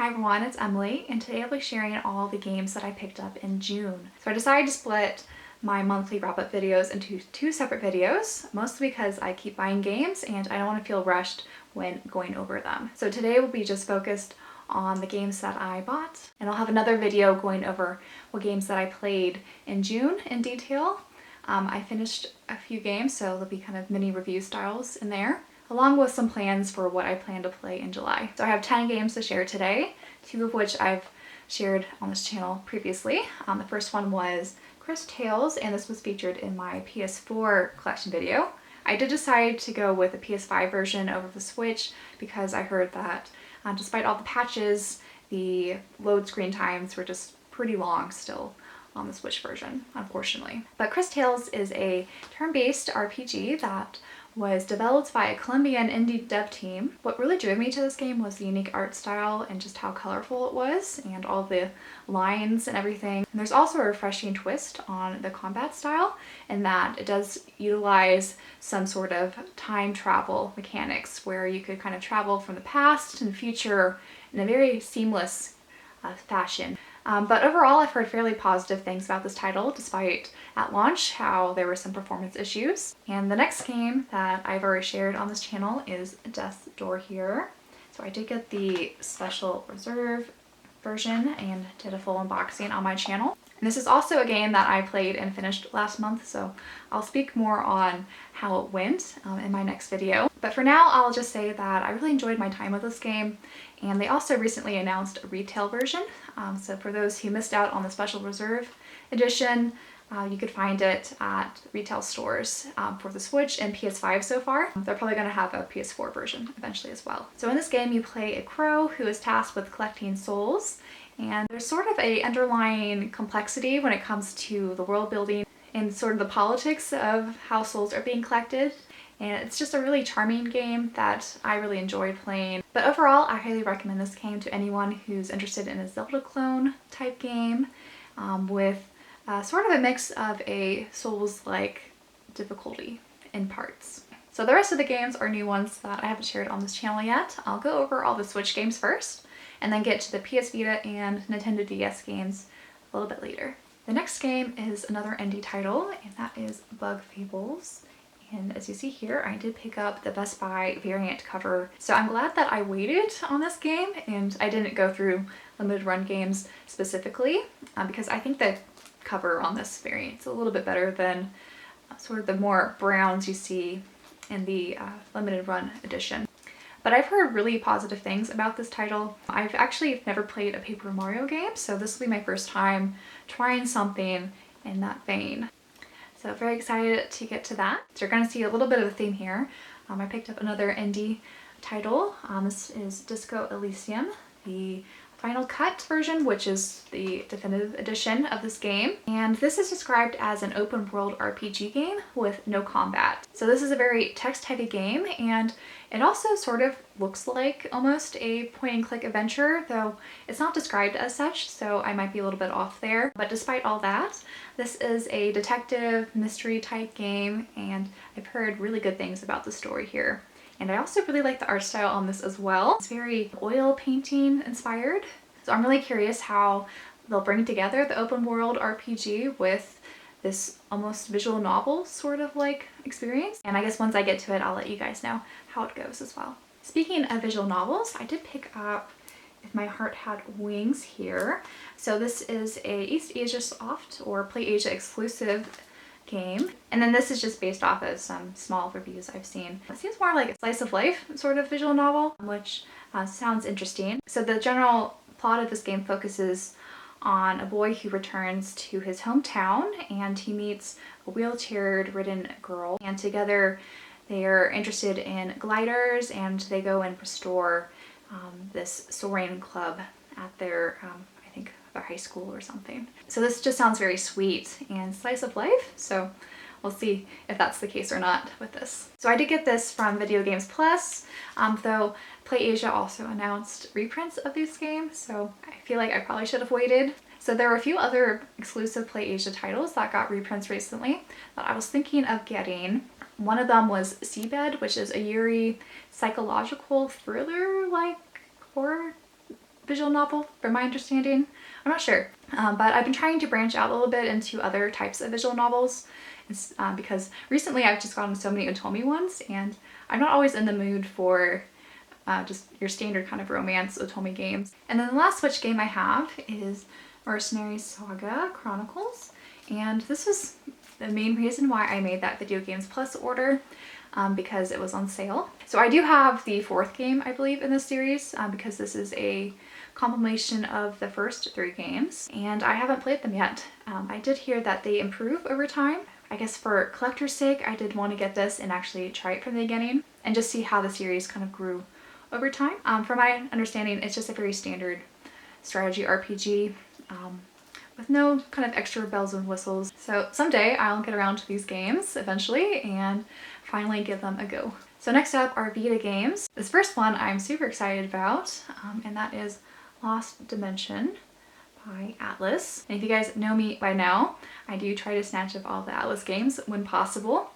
Hi everyone, it's Emily, and today I'll be sharing all the games that I picked up in June. So I decided to split my monthly wrap-up videos into two separate videos, mostly because I keep buying games and I don't want to feel rushed when going over them. So today will be just focused on the games that I bought, and I'll have another video going over what games that I played in June in detail. I finished a few games, so there'll be kind of mini review styles in there, along with some plans for what I plan to play in July. So I have 10 games to share today, 2 of which I've shared on this channel previously. The first one was Crystal Tales, and this was featured in my PS4 collection video. I did decide to go with the PS5 version over the Switch because I heard that despite all the patches, the load screen times were just pretty long still on the Switch version, unfortunately. But Crystal Tales is a turn-based RPG that was developed by a Colombian indie dev team. What really drew me to this game was the unique art style and just how colorful it was, and all the lines and everything. And there's also a refreshing twist on the combat style in that it does utilize some sort of time travel mechanics where you could kind of travel from the past to the future in a very seamless fashion. But overall, I've heard fairly positive things about this title, despite at launch how there were some performance issues. And the next game that I've already shared on this channel is Death's Door here. So I did get the special reserve version and did a full unboxing on my channel. And this is also a game that I played and finished last month, so I'll speak more on how it went in my next video. But for now, I'll just say that I really enjoyed my time with this game, and they also recently announced a retail version. So for those who missed out on the special reserve edition, you could find it at retail stores for the Switch and PS5 so far. They're probably going to have a PS4 version eventually as well. So in this game, you play a crow who is tasked with collecting souls, and there's sort of a underlying complexity when it comes to the world building and sort of the politics of how souls are being collected. And it's just a really charming game that I really enjoyed playing. But overall, I highly recommend this game to anyone who's interested in a Zelda clone type game with sort of a mix of a Souls-like difficulty in parts. So the rest of the games are new ones that I haven't shared on this channel yet. I'll go over all the Switch games first, and then get to the PS Vita and Nintendo DS games a little bit later. The next game is another indie title, and that is Bug Fables. And as you see here, I did pick up the Best Buy variant cover. So I'm glad that I waited on this game and I didn't go through limited run games specifically because I think the cover on this variant is a little bit better than sort of the more browns you see in the limited run edition. But I've heard really positive things about this title. I've actually never played a Paper Mario game, so this will be my first time trying something in that vein. So very excited to get to that. So you're going to see a little bit of a theme here. I picked up another indie title. This is Disco Elysium, the Final Cut version, which is the definitive edition of this game. And this is described as an open world RPG game with no combat. So this is a very text heavy game, and it also sort of looks like almost a point and click adventure, though it's not described as such, so I might be a little bit off there. But despite all that, this is a detective mystery type game, and I've heard really good things about the story here. And I also really like the art style on this as well. It's very oil painting inspired. So I'm really curious how they'll bring together the open world RPG with this almost visual novel sort of like experience. And I guess once I get to it, I'll let you guys know how it goes as well. Speaking of visual novels, I did pick up If My Heart Had Wings here. So this is a East Asia Soft or Play Asia exclusive game. And then this is just based off of some small reviews I've seen. It seems more like a slice of life sort of visual novel, which sounds interesting. So the general plot of this game focuses on a boy who returns to his hometown, and he meets a wheelchair-ridden girl, and together they are interested in gliders, and they go and restore this soaring club at their I think their high school or something. So this just sounds very sweet and slice of life, so we'll see if that's the case or not with this. So I did get this from Video Games Plus, though Play Asia also announced reprints of these games, so I feel like I probably should have waited. So there were a few other exclusive Play Asia titles that got reprints recently that I was thinking of getting. One of them was Seabed, which is a Yuri psychological thriller-like horror visual novel from my understanding. I'm not sure, but I've been trying to branch out a little bit into other types of visual novels. It's, because recently I've just gotten so many Otome ones, and I'm not always in the mood for just your standard kind of romance Otome games. And then the last Switch game I have is Mercenary Saga Chronicles, and this was the main reason why I made that Video Games Plus order, because it was on sale. So I do have the 4th game, I believe, in this series, because this is a compilation of the first 3 games, and I haven't played them yet. I did hear that they improve over time. I guess for collector's sake, I did want to get this and actually try it from the beginning and just see how the series kind of grew over time. From my understanding, it's just a very standard strategy RPG with no kind of extra bells and whistles. So someday I'll get around to these games eventually and finally give them a go. So next up are Vita games. This first one I'm super excited about, and that is Lost Dimension by Atlas. And if you guys know me by now, I do try to snatch up all the Atlas games when possible.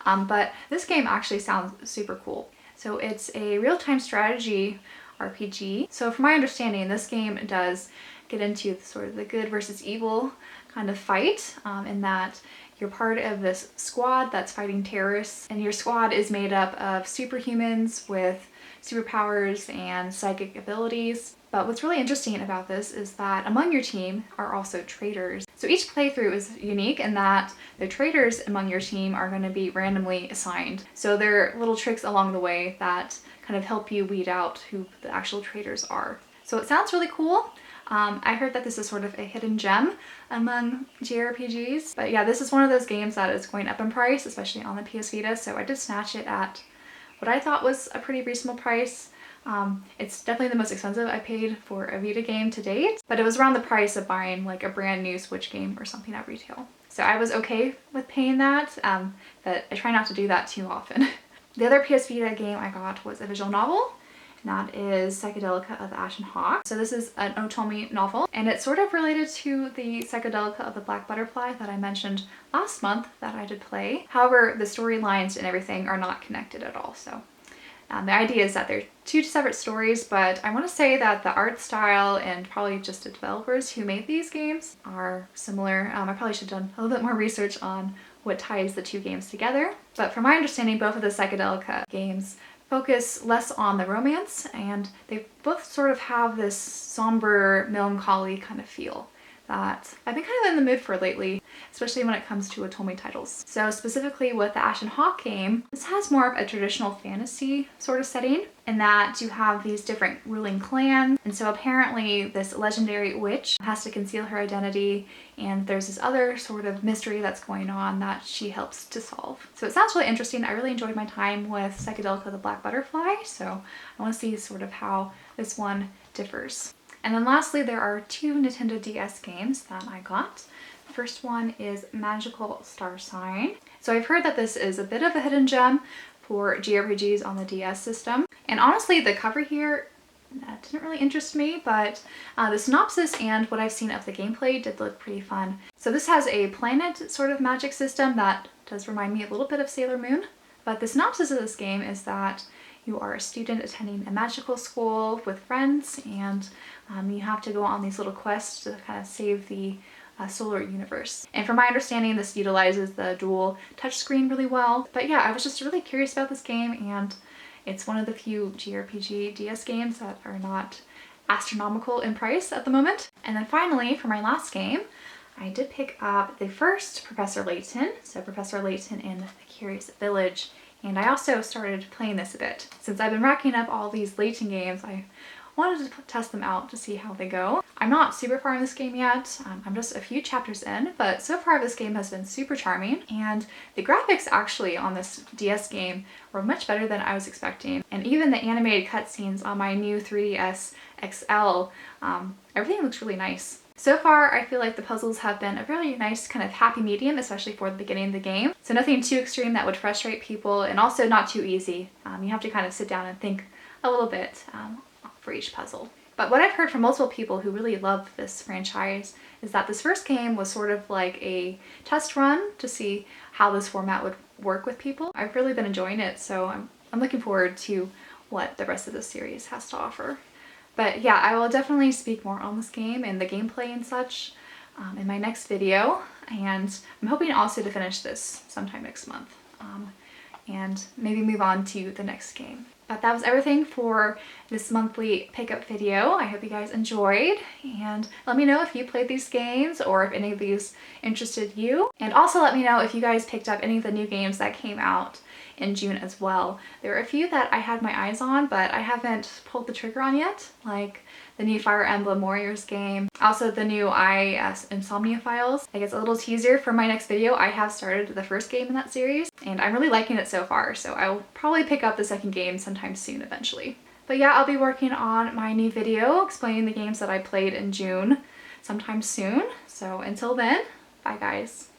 But this game actually sounds super cool. So it's a real-time strategy RPG. So from my understanding, this game does get into sort of the good versus evil kind of fight, in that you're part of this squad that's fighting terrorists, and your squad is made up of superhumans with superpowers and psychic abilities. But what's really interesting about this is that among your team are also traitors. So each playthrough is unique in that the traitors among your team are going to be randomly assigned. So there are little tricks along the way that kind of help you weed out who the actual traitors are. So it sounds really cool. I heard that this is sort of a hidden gem among JRPGs. But yeah, this is one of those games that is going up in price, especially on the PS Vita. So I did snatch it at what I thought was a pretty reasonable price. It's definitely the most expensive I paid for a Vita game to date, but it was around the price of buying like a brand new Switch game or something at retail. So I was okay with paying that, but I try not to do that too often. The other PS Vita game I got was a visual novel, and that is Psychedelica of the Ashen Hawk. So this is an Otome novel, and it's sort of related to the Psychedelica of the Black Butterfly that I mentioned last month that I did play. However, the storylines and everything are not connected at all. So the idea is that they're 2 separate stories, but I want to say that the art style and probably just the developers who made these games are similar. I probably should have done a little bit more research on what ties the 2 games together. But from my understanding, both of the Psychedelica games focus less on the romance, and they both sort of have this somber, melancholy kind of feel that I've been kind of in the mood for lately, especially when it comes to Otome titles. So specifically with the Ashen Hawk game, this has more of a traditional fantasy sort of setting in that you have these different ruling clans, and so apparently this legendary witch has to conceal her identity, and there's this other sort of mystery that's going on that she helps to solve. So it sounds really interesting. I really enjoyed my time with Psychedelica the Black Butterfly, so I want to see sort of how this one differs. And then lastly, there are 2 Nintendo DS games that I got. The first one is Magical Star Sign. So I've heard that this is a bit of a hidden gem for JRPGs on the DS system. And honestly, the cover here didn't really interest me, but the synopsis and what I've seen of the gameplay did look pretty fun. So this has a planet sort of magic system that does remind me a little bit of Sailor Moon. But the synopsis of this game is that you are a student attending a magical school with friends, and you have to go on these little quests to kind of save the solar universe. And from my understanding, this utilizes the dual touchscreen really well. But yeah, I was just really curious about this game, and it's one of the few JRPG DS games that are not astronomical in price at the moment. And then finally, for my last game, I did pick up the first Professor Layton, so Professor Layton in the Curious Village. And I also started playing this a bit. Since I've been racking up all these Layton games, I wanted to test them out to see how they go. I'm not super far in this game yet. I'm just a few chapters in, but so far this game has been super charming, and the graphics actually on this DS game were much better than I was expecting. And even the animated cutscenes on my new 3DS XL, everything looks really nice. So far, I feel like the puzzles have been a really nice kind of happy medium, especially for the beginning of the game. So nothing too extreme that would frustrate people, and also not too easy. You have to kind of sit down and think a little bit for each puzzle. But what I've heard from multiple people who really love this franchise is that this first game was sort of like a test run to see how this format would work with people. I've really been enjoying it, so I'm looking forward to what the rest of the series has to offer. But yeah, I will definitely speak more on this game and the gameplay and such in my next video. And I'm hoping also to finish this sometime next month and maybe move on to the next game. But that was everything for this monthly pickup video. I hope you guys enjoyed, and let me know if you played these games or if any of these interested you. And also let me know if you guys picked up any of the new games that came out in June as well. There are a few that I had my eyes on, but I haven't pulled the trigger on yet, like the new Fire Emblem Warriors game. Also the new Insomnia Files. I guess a little teaser for my next video. I have started the first game in that series and I'm really liking it so far, so I will probably pick up the second game sometime soon eventually. But yeah, I'll be working on my new video explaining the games that I played in June sometime soon. So until then, bye guys.